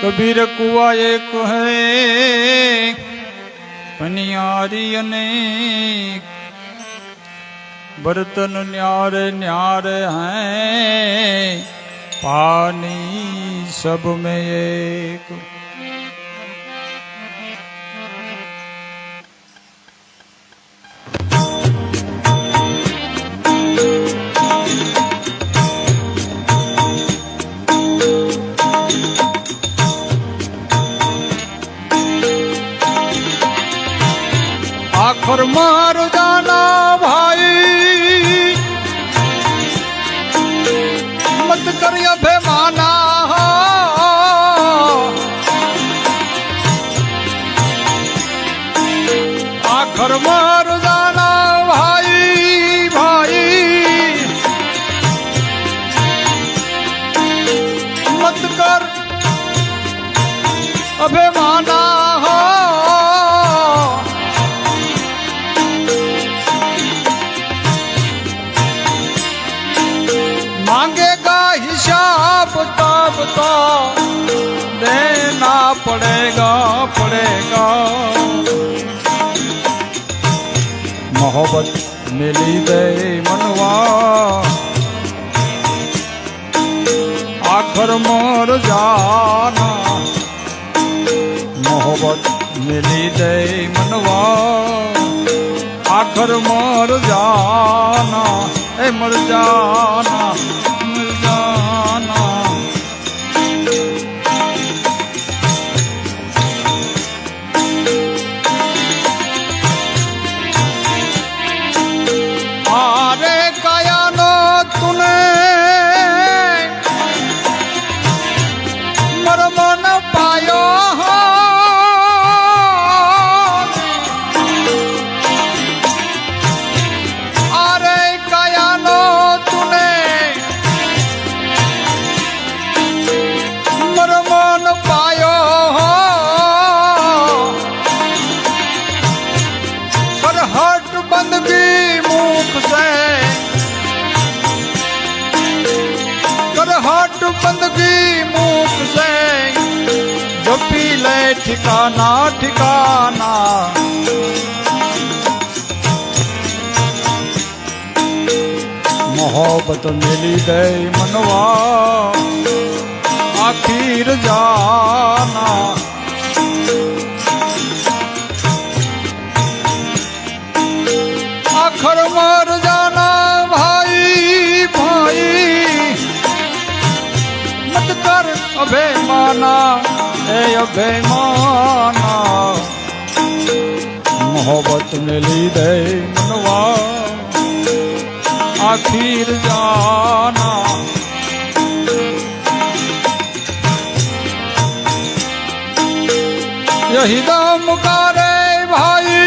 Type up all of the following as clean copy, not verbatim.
કબીર કુવા એક હે પનિયારી અનેક बर्तन न्यारे न्यारे हैं पानी सब में एक आखिर मार जाना भाई मत कर अभिमाना आखिर मार जाना भाई भाई मत कर अभिमाना मांगेगा हिसाब तब तो देना पड़ेगा पड़ेगा मोहब्बत मिली दे मनवा आखिर मर जाना मोहब्बत मिली दे मनवा आखिर मर जाना ए मर जाना मर जाना आरे काया नो तूने मर मन पायो बंदगी मुख से कर हट बंदगी मुख से जो पी ले ठिकाना ठिकाना मोहब्बत मिली गई मनवा आखिर जाना आखिर मर जाना भाई भाई मत कर अभिमाना ए अभिमाना मोहब्बत मिली दे मनवा आखिर जाना यही दम करे भाई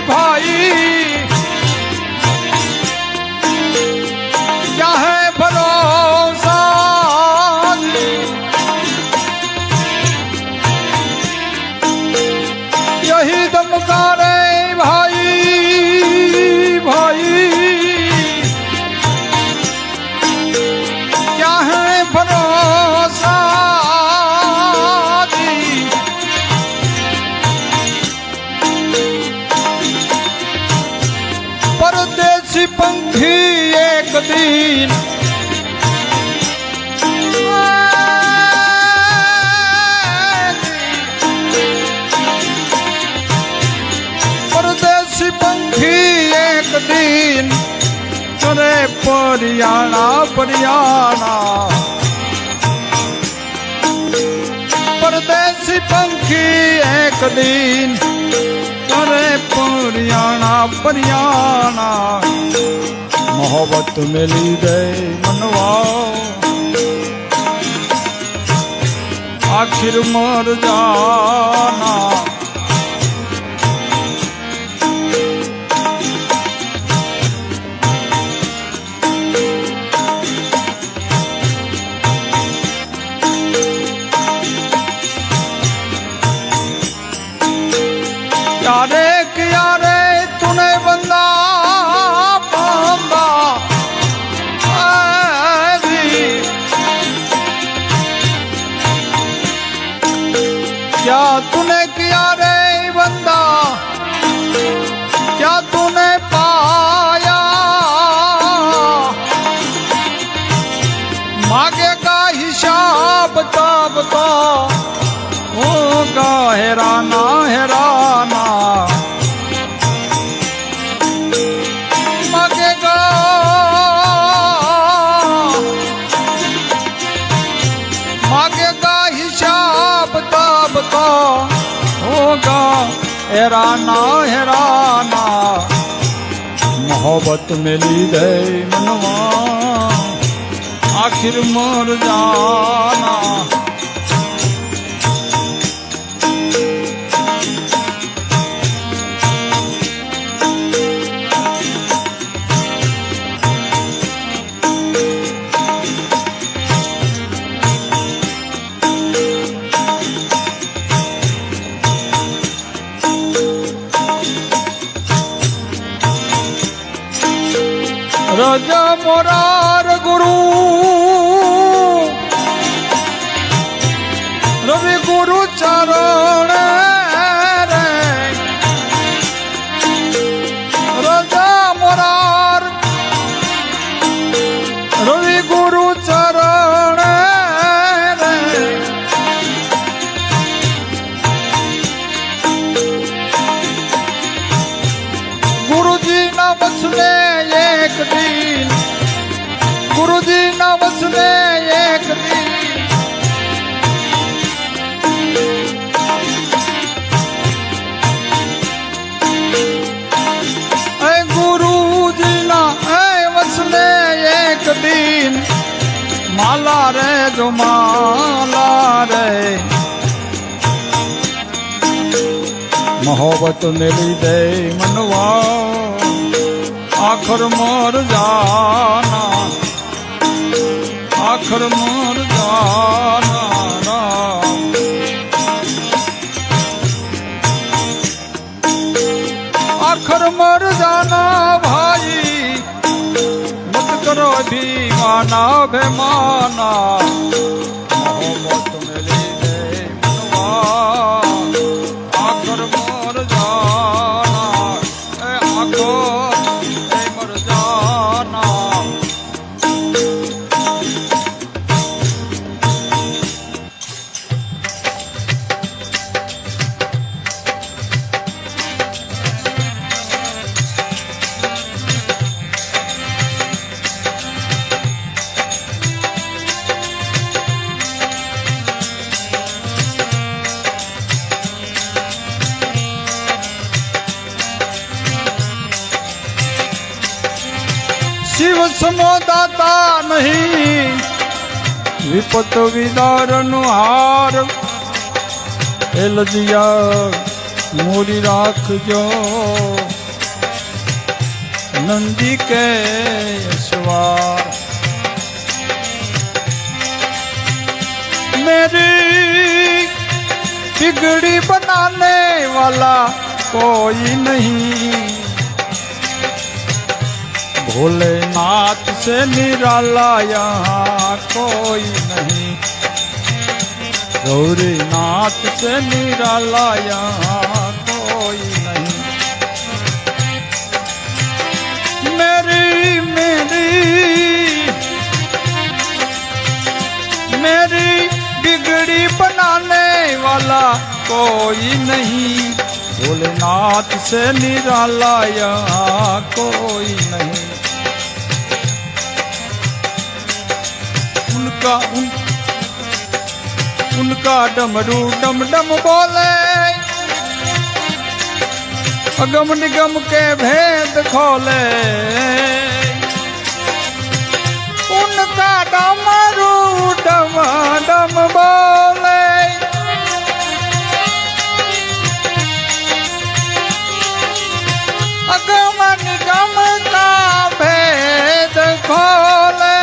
भाई क्या है भरोसा यही दम करे भाई भाई क्या है भरोसा परदेसी पंखी एक दिन परदेसी पंखी एक दिन चले परियाना परियाना परदेसी पंखी एक दिन अरे परियाना परियाना मोहब्बत मिली गई मनवा आखिर मर जाना यारे किया रे तूने बंदा बांधा मांगेगा हिसाब तब तो होगा हैराना हैराना। मांगेगा हिसाब तब तो होगा हैराना हैराना। मोहब्बत में लीधे मनवा आखिर मर जाना। राजा मोरार गुरु रवि गुरु चरण रे। राजा मोरार रवि गुरु चरण रे। गुरु जी ना बसने एक दिन, गुरु जी ना बसने एक दिन। गुरु जी ना बसने एक दिन। माला रे जो माला रे मोहब्बत मिली दे मनवा आखर मर जाना। आखर मर जाना। आखर मर जाना भाई मत करो दीवाना बेमाना। मोहब्बत में लीधे मनवा आखर मर जाना। आखर मर जाना। शिव समो दाता नहीं विपत विदारन हार। एलजिया मोरी राख जो नंदी के सवार। मेरी बिगड़ी बनाने वाला कोई नहीं। भोलेनाथ से निराला यहाँ कोई नहीं। गौरीनाथ से निराला यहाँ कोई नहीं। मेरी मेरी मेरी बिगड़ी बनाने वाला कोई नहीं। भोलेनाथ से निराला यहाँ कोई नहीं। उनका डमरू डम डम बोले अगम निगम के भेद खोले। उनका डमरू डम डम बोले अगम निगम का भेद खोले।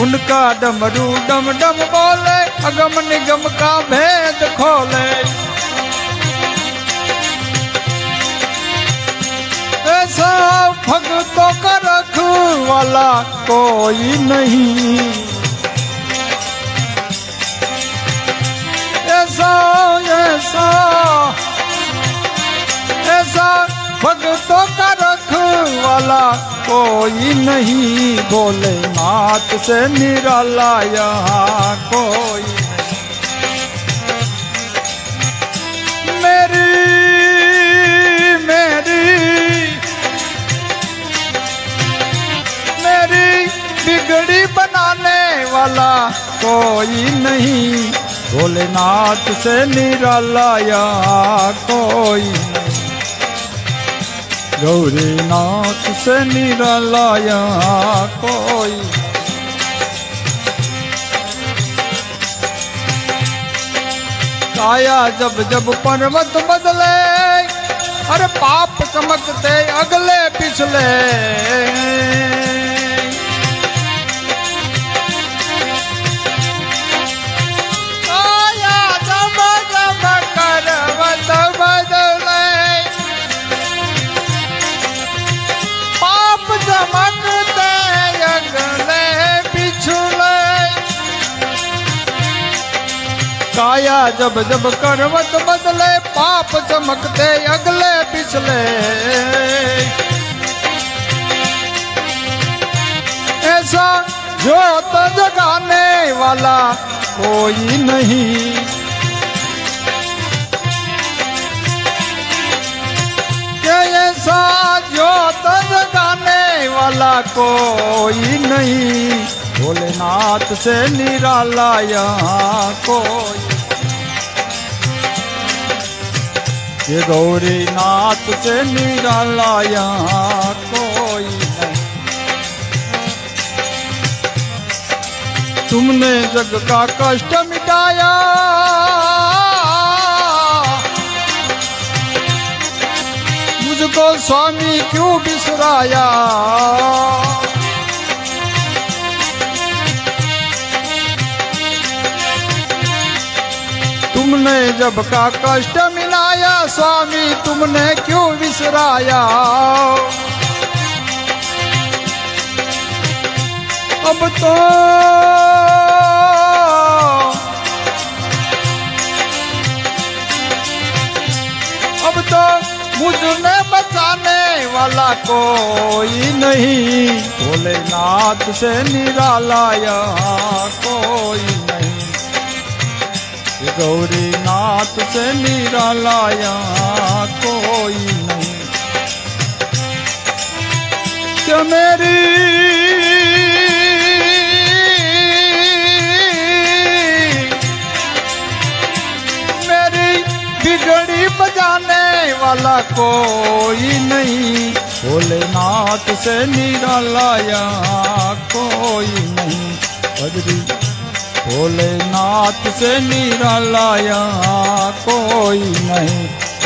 उनका डमरू डम डम बोले अगम निगम का भेद खोले। ऐसा भक्तों का रखवाला कोई नहीं। ऐसा ऐसा ऐसा भक्तों का रखवाला वाला कोई नहीं, भोलेनाथ से निराला यहाँ कोई नहीं। मेरी बिगड़ी बनाने वाला कोई नहीं, भोलेनाथ से निराला यहाँ कोई नहीं, गौरीनाथ से निराला यहाँ कोई। काया जब जब पर्वत बदले, अरे पाप चमकते अगले पिछले, काया जब जब पर्वत बदले, पाप चमकते अगले पिछले। काया जब जब करवट बदले, पाप चमकते अगले पिछले। ऐसा ज्योत जगाने वाला कोई नहीं, कि ऐसा ज्योत जगाने वाला कोई नहीं, भोलेनाथ से निराला यहाँ कोई, ये गौरीनाथ से निराला यहाँ कोई नहीं। तुमने जग का कष्ट मिटाया, मुझको स्वामी क्यों बिसराया, तुमने जब का कष्ट मिलाया, स्वामी तुमने क्यों विसराया। अब तो मुझने बचाने वाला कोई नहीं, भोलेनाथ से निराला यहाँ कोई नहीं, गौरीनाथ से निराला यहाँ कोई नहीं। क्या मेरी बिगड़ी बजाने वाला कोई नहीं, भोलेनाथ से निराला यहाँ कोई नहीं, बजरी भोलेनाथ से निराला यहाँ कोई नहीं,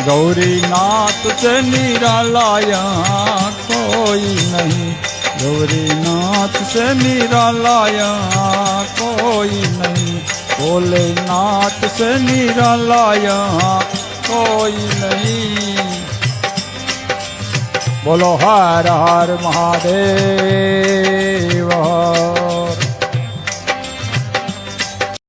गौरीनाथ से निराला यहाँ कोई नहीं, गौरीनाथ से निराला यहाँ कोई नहीं, भोलेनाथ से निराला यहाँ कोई नहीं। बोलो हर हर महादेव।